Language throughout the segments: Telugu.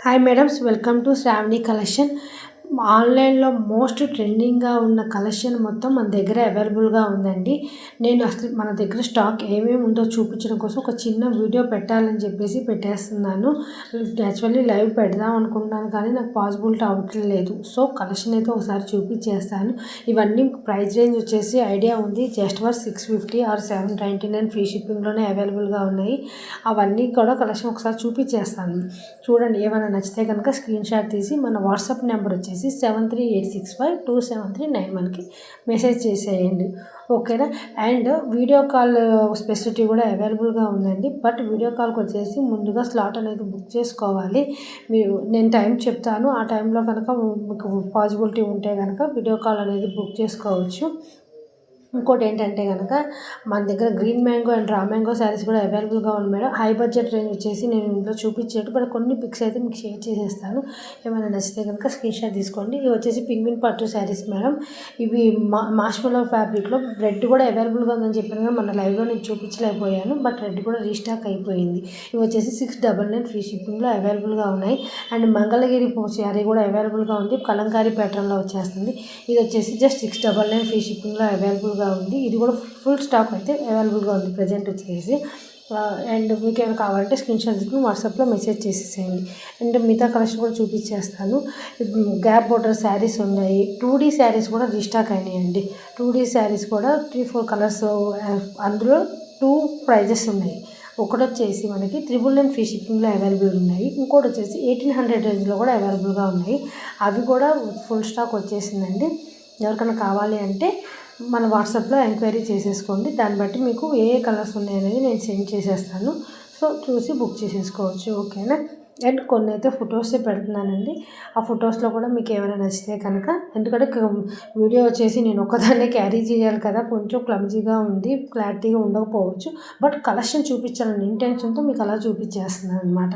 Hi madams, welcome to Shravani collection. ఆన్లైన్లో మోస్ట్ ట్రెండింగ్గా ఉన్న కలెక్షన్ మొత్తం మన దగ్గర అవైలబుల్గా ఉందండి. నేను అసలు మన దగ్గర స్టాక్ ఏమేమి ఉందో చూపించడం కోసం ఒక చిన్న వీడియో పెట్టాలని చెప్పేసి పెట్టేస్తున్నాను. యాక్చువల్లీ లైవ్ పెడదాం అనుకుంటున్నాను కానీ నాకు పాసిబిలిటీ అవ్వట్లేదు. సో కలెక్షన్ అయితే ఒకసారి చూపించేస్తాను. ఇవన్నీ ప్రైస్ రేంజ్ వచ్చేసి ఐడియా ఉంది, జస్ట్ ఫర్ 650 ఆర్ 799 ఫ్రీ షిప్పింగ్లోనే అవైలబుల్గా ఉన్నాయి. అవన్నీ కూడా కలెక్షన్ ఒకసారి చూపించేస్తాను. చూడండి, ఏమైనా నచ్చితే కనుక స్క్రీన్ షాట్ తీసి మన వాట్సాప్ నెంబర్ వచ్చేసి 7386527391కి మెసేజ్ చేసేయండి, ఓకేనా. అండ్ వీడియో కాల్ ఫెసిలిటీ కూడా అవైలబుల్గా ఉందండి. బట్ వీడియో కాల్కి వచ్చేసి ముందుగా స్లాట్ అనేది బుక్ చేసుకోవాలి. నేను టైం చెప్తాను, ఆ టైంలో కనుక మీకు పాసిబిలిటీ ఉంటే కనుక వీడియో కాల్ అనేది బుక్ చేసుకోవచ్చు. ఇంకోటి ఏంటంటే కనుక మన దగ్గర green mango and raw mango saris కూడా అవైలబుల్గా ఉంది మేడం. హై బడ్జెట్ రేంజ్ వచ్చేసి నేను ఇంట్లో చూపించేట్టు బట్ కొన్ని పిక్స్ అయితే మీకు షేర్ చేసేస్తాను. ఏమైనా నచ్చితే కనుక స్క్రీన్ షాట్ తీసుకోండి. ఇవి వచ్చేసి పింగ్విన్ పట్టు శారీస్ మేడం. ఇవి మార్ష్మెల్లో ఫ్యాబ్రిక్లో రెడ్ కూడా అవైలబుల్గా ఉందని చెప్పాను కానీ మన లైవ్లో నేను చూపించలేకపోయాను, బట్ రెడ్ కూడా రీస్టాక్ అయిపోయింది. ఇవి వచ్చేసి 699 ఫ్రీ షిప్పింగ్లో అవైలబుల్గా ఉన్నాయి. అండ్ మంగళగిరి శారీ కూడా అవైలబుల్గా ఉంది, కలంకారీ ప్యాటర్న్లో వచ్చేస్తుంది. ఇది వచ్చేసి జస్ట్ 699 ఫ్రీ షిప్పింగ్లో అవైలబుల్గా ఉంది. ఇది కూడా ఫుల్ స్టాక్ అయితే అవైలబుల్గా ఉంది ప్రజెంట్ వచ్చేసి. అండ్ మీకు ఏమైనా కావాలంటే స్క్రీన్ షాట్ తీసుకుని వాట్సాప్లో మెసేజ్ చేసేసేయండి. అండ్ మిగతా కలెక్షన్ కూడా చూపించేస్తాను. గ్యాప్ బోర్డర్ శారీస్ ఉన్నాయి, 2D శారీస్ కూడా రీస్టాక్ అయినాయండి. 2D శారీస్ కూడా 3-4 కలర్స్, అందులో 2 ప్రైజెస్ ఉన్నాయి. ఒకటి వచ్చేసి మనకి 999 ఫ్రీ షిప్పింగ్లో అవైలబుల్ ఉన్నాయి. ఇంకోటి వచ్చేసి 1800 రేంజ్లో కూడా అవైలబుల్గా ఉన్నాయి. అవి కూడా ఫుల్ స్టాక్ వచ్చేసిందండి. ఎవరికైనా కావాలి అంటే మన వాట్సాప్లో ఎంక్వైరీ చేసేసుకోండి. దాన్ని బట్టి మీకు ఏ కలర్స్ ఉన్నాయనేది నేను సెండ్ చేసేస్తాను. సో చూసి బుక్ చేసేసుకోవచ్చు, ఓకేనా. అండ్ కొన్ని అయితే ఫొటోసే పెడుతున్నానండి. ఆ ఫొటోస్లో కూడా మీకు ఏమైనా నచ్చితే కనుక, ఎందుకంటే వీడియో వచ్చేసి నేను ఒకదాన్నే క్యారీ చేయాలి కదా, కొంచెం క్లమ్జీగా ఉంది, క్లారిటీగా ఉండకపోవచ్చు. బట్ కలెక్షన్ చూపించాలని ఇంటెన్షన్తో మీకు అలా చూపించేస్తున్నాను అనమాట,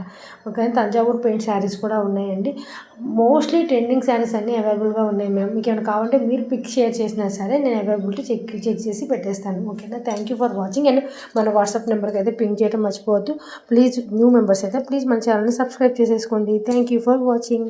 ఓకే. తంజావూరు పెయింట్ శారీస్ కూడా ఉన్నాయండి. మోస్ట్లీ ట్రెండింగ్ శారీస్ అన్నీ అవైలబుల్గా ఉన్నాయి మ్యామ్. మీకు ఏమైనా కావాలంటే మీరు పిక్ షేర్ చేసినా సరే నేను అవైలబిలిటీ చెక్ చేసి పెట్టేస్తాను, ఓకేనా. Thank you for watching. And మన వాట్సాప్ నెంబర్కి అయితే పింక్ చేయడం మర్చిపోవద్దు ప్లీజ్. న్యూ మెంబర్స్ అయితే ప్లీజ్ మన ఛానల్ని సబ్స్క్రైబ్ చేసేసుకోండి. Thank you for watching.